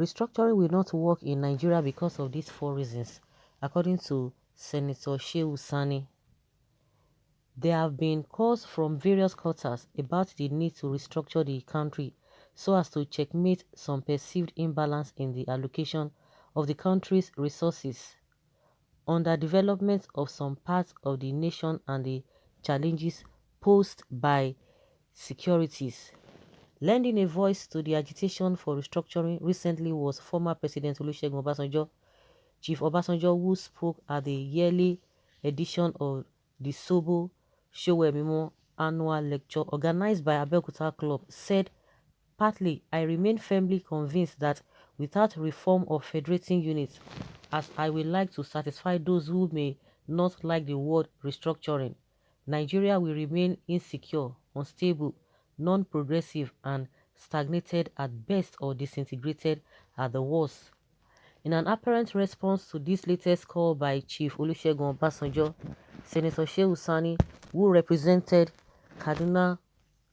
Restructuring will not work in Nigeria because of these four reasons, according to Senator Shehu Sani. There have been calls from various quarters about the need to restructure the country so as to checkmate some perceived imbalance in the allocation of the country's resources, underdevelopment of some parts of the nation and the challenges posed by securities. Lending a voice to the agitation for restructuring recently was former President Olusegun Obasanjo, Chief Obasanjo, who spoke at the yearly edition of the Sobo Showemimo annual lecture organized by Abeokuta Club, said, partly, I remain firmly convinced that without reform of federating units, as I would like to satisfy those who may not like the word restructuring, Nigeria will remain insecure, unstable, non-progressive and stagnated at best or disintegrated at the worst. In an apparent response to this latest call by Chief Olusegun Obasanjo, Senator Shehu Sani, who represented Kaduna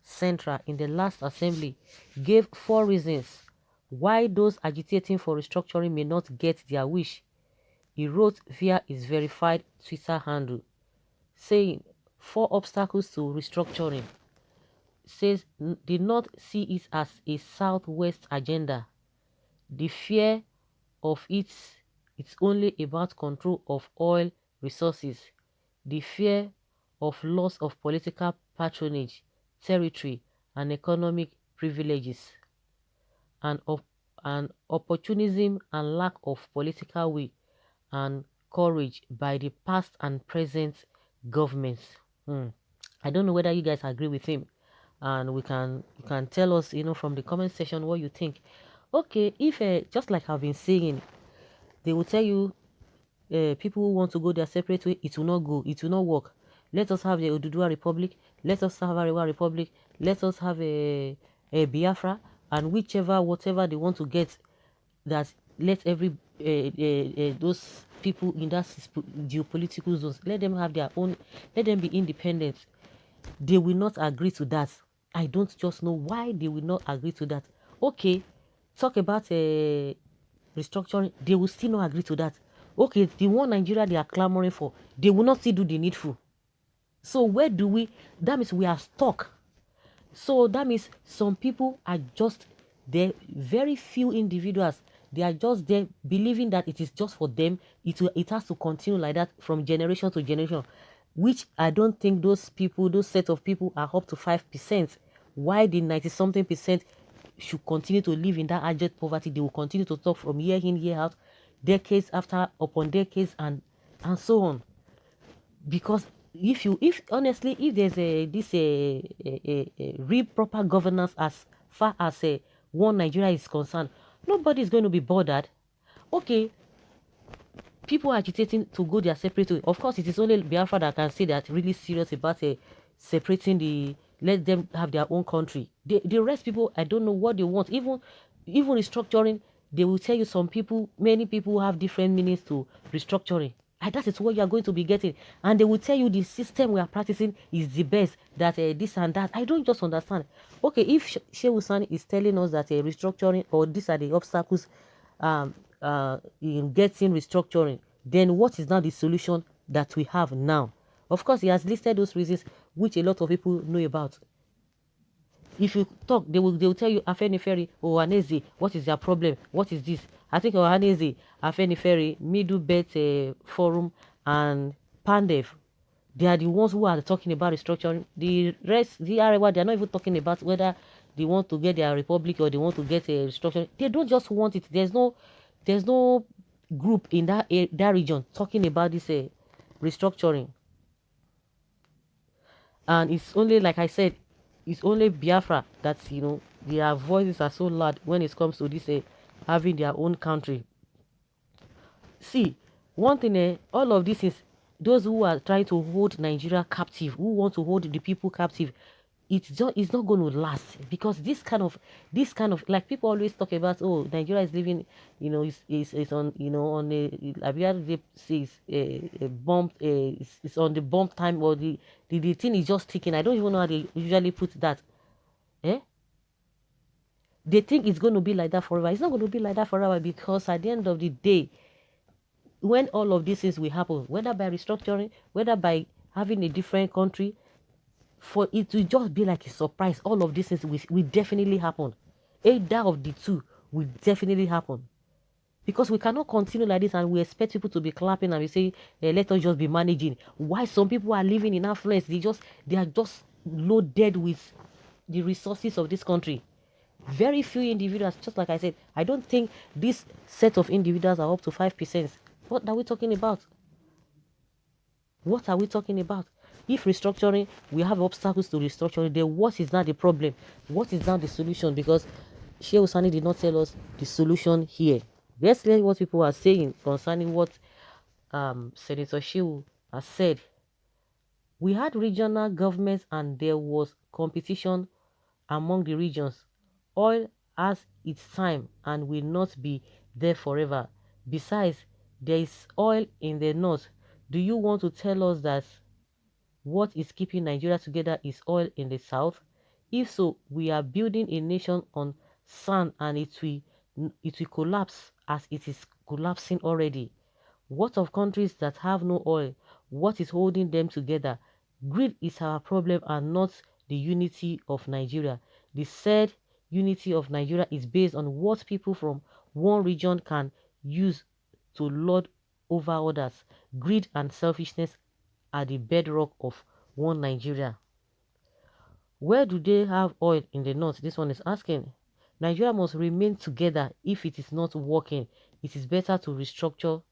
Central in the last assembly, gave four reasons why those agitating for restructuring may not get their wish. He wrote via his verified Twitter handle, saying, four obstacles to restructuring. Says, did not see it as a Southwest agenda. The fear of it's only about control of oil resources. The fear of loss of political patronage, territory, and economic privileges, and of and opportunism and lack of political will and courage by the past and present governments. I don't know whether you guys agree with him, and you can tell us, from the comment section what you think. Okay, if just like I've been saying, they will tell you people who want to go their separate way, it will not go, it will not work. Let us have the Oduduwa Republic, let us have Arewa Republic, let us have a Biafra, and whatever they want to get, that let every those people in that geopolitical zones, let them have their own, let them be independent. They will not agree to that. I don't just know why they will not agree to that. Okay, talk about restructuring, they will still not agree to that. Okay, the one Nigeria they are clamoring for, they will not still do the needful. So where do we, that means we are stuck. So that means some people are just there, very few individuals, they are just there believing that it is just for them. It has to continue like that from generation to generation, which I don't think those people, those set of people are up to 5%. Why the 90-something% should continue to live in that abject poverty? They will continue to talk from year in, year out, decades after upon decades, and so on. Because if honestly, if there's a real proper governance as far as one Nigeria is concerned, nobody is going to be bothered. Okay, people agitating to go their separate way. Of course, it is only Biafra that can say that really serious about separating let them have their own country. The rest people, I don't know what they want. Even restructuring, they will tell you many people have different meanings to restructuring. And that is what you are going to be getting. And they will tell you the system we are practicing is the best, that this and that. I don't just understand. Okay, if Shehu Sani is telling us that restructuring, or these are the obstacles in getting restructuring, then what is now the solution that we have now? Of course, he has listed those reasons which a lot of people know about. If you talk, they will tell you Afenifere, Ohaneze, what is their problem? What is this? I think Ohaneze, Afenifere, Middle Belt Forum, and Pandev, they are the ones who are talking about restructuring. The rest, the Arewa, they are not even talking about whether they want to get their republic or they want to get a restructuring. They don't just want it. There's no group in that region talking about this restructuring. And it's only, like I said, it's only Biafra that their voices are so loud when it comes to this having their own country. See, one thing, all of this is those who are trying to hold Nigeria captive, who want to hold the people captive. It's not going to last, because this kind of like people always talk about, oh, Nigeria is living, is on, on a bomb, it's on the bomb time, or the thing is just ticking. I don't even know how they usually put that. They think it's going to be like that forever. It's not going to be like that forever, because at the end of the day, when all of these things will happen, whether by restructuring, whether by having a different country, for it to just be like a surprise, all of these things will definitely happen. Either of the two will definitely happen. Because we cannot continue like this and we expect people to be clapping and we say, let us just be managing. Why some people are living in affluence? They are just loaded with the resources of this country. Very few individuals, just like I said, I don't think this set of individuals are up to 5%. What are we talking about? What are we talking about? If restructuring, we have obstacles to restructuring, then what is now the problem? What is now the solution? Because Sheikh Sani did not tell us the solution here. Let's hear what people are saying concerning what Senator Shehu has said. We had regional governments and there was competition among the regions. Oil has its time and will not be there forever. Besides, there is oil in the north. Do you want to tell us that what is keeping Nigeria together is oil in the south? If so, we are building a nation on sand and it will collapse as it is collapsing already. What of countries that have no oil? What is holding them together? Greed is our problem and not the unity of Nigeria. The said unity of Nigeria is based on what people from one region can use to lord over others. Greed and selfishness are the bedrock of one Nigeria. Where do they have oil in the north? This one is asking. Nigeria must remain together. If it is not working, it is better to restructure.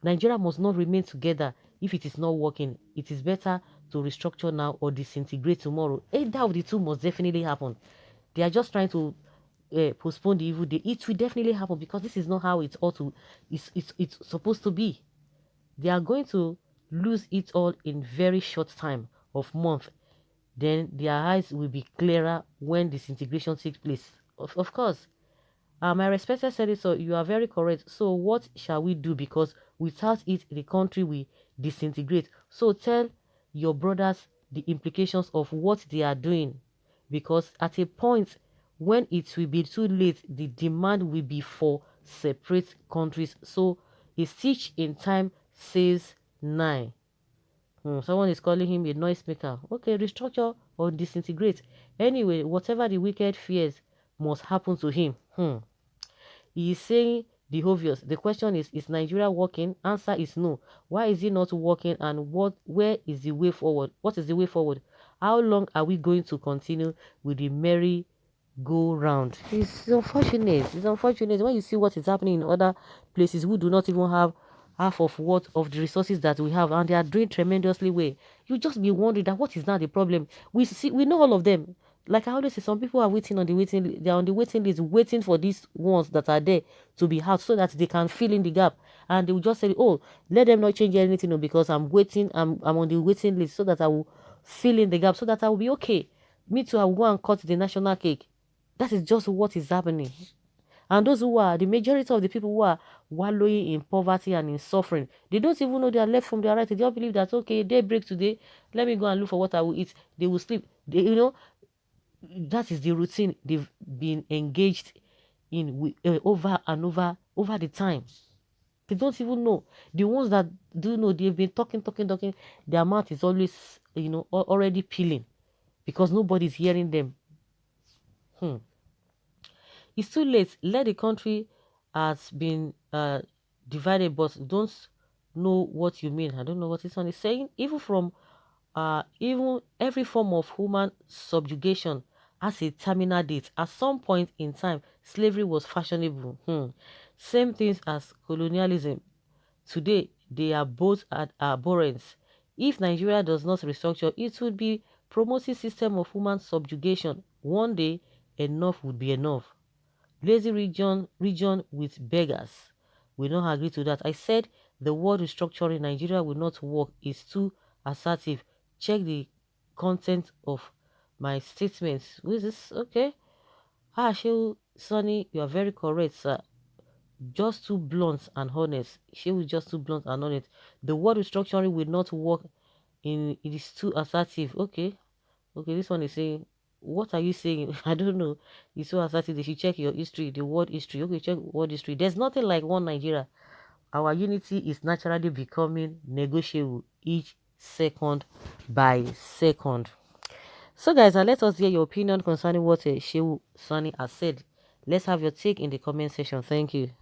Nigeria must not remain together if it is not working. It is better to restructure now or disintegrate tomorrow. Either of the two must definitely happen. They are just trying to postpone the evil day. It will definitely happen because this is not how it ought to. It's supposed to be. They are going to lose it all in very short time of month. Then their eyes will be clearer when disintegration takes place. Of course, my respected senator, you are very correct. So what shall we do? Because without it, the country will disintegrate. So tell your brothers the implications of what they are doing. Because at a point when it will be too late, the demand will be for separate countries. So a stitch in time saves nine. Someone is calling him a noisemaker. Okay, restructure or disintegrate. Anyway, whatever the wicked fears must happen to him. He is saying the obvious. The question is Nigeria working? Answer is no. Why is it not working and where is the way forward? What is the way forward? How long are we going to continue with the merry go round? It's unfortunate. It's unfortunate when you see what is happening in other places who do not even have half of what of the resources that we have and they are doing tremendously well. You just be wondering that what is now the problem? We know all of them. Like I always say, some people are waiting on the waiting. They are on the waiting list, waiting for these ones that are there to be out, so that they can fill in the gap. And they will just say, "Oh, let them not change anything, no, because I'm waiting. I'm on the waiting list, so that I will fill in the gap, so that I will be okay. Me too. I will go and cut the national cake." That is just what is happening. And those who are the majority of the people who are wallowing in poverty and in suffering, they don't even know they are left from their right. They just believe that okay, day break today, let me go and look for what I will eat. They will sleep. That is the routine they've been engaged in over and over the time. They don't even know. The ones that do know, they've been talking. Their mouth is always, already peeling because nobody's hearing them. Hmm. It's too late. Let the country has been divided, but don't know what you mean. I don't know what this one is saying. Even every form of human subjugation has a terminal date. At some point in time, slavery was fashionable. Same things as colonialism. Today, they are both at abhorrence. If Nigeria does not restructure, it would be promoting system of human subjugation. One day, enough would be enough. Lazy region with beggars. We don't agree to that. I said the word restructuring Nigeria will not work is too assertive. Check the content of my statements. Who is this? Okay. Shehu Sonny, you are very correct, sir. Just too blunt and honest. Shehu is just too blunt and honest. The word restructuring will not work it is too assertive. Okay. Okay, this one is saying what are you saying? I don't know. It's so assertive. They should check your history, the world history. Okay, check world history. There's nothing like one Nigeria. Our unity is naturally becoming negotiable each second by second. So, guys, let us hear your opinion concerning what Shehu Sani has said. Let's have your take in the comment section. Thank you.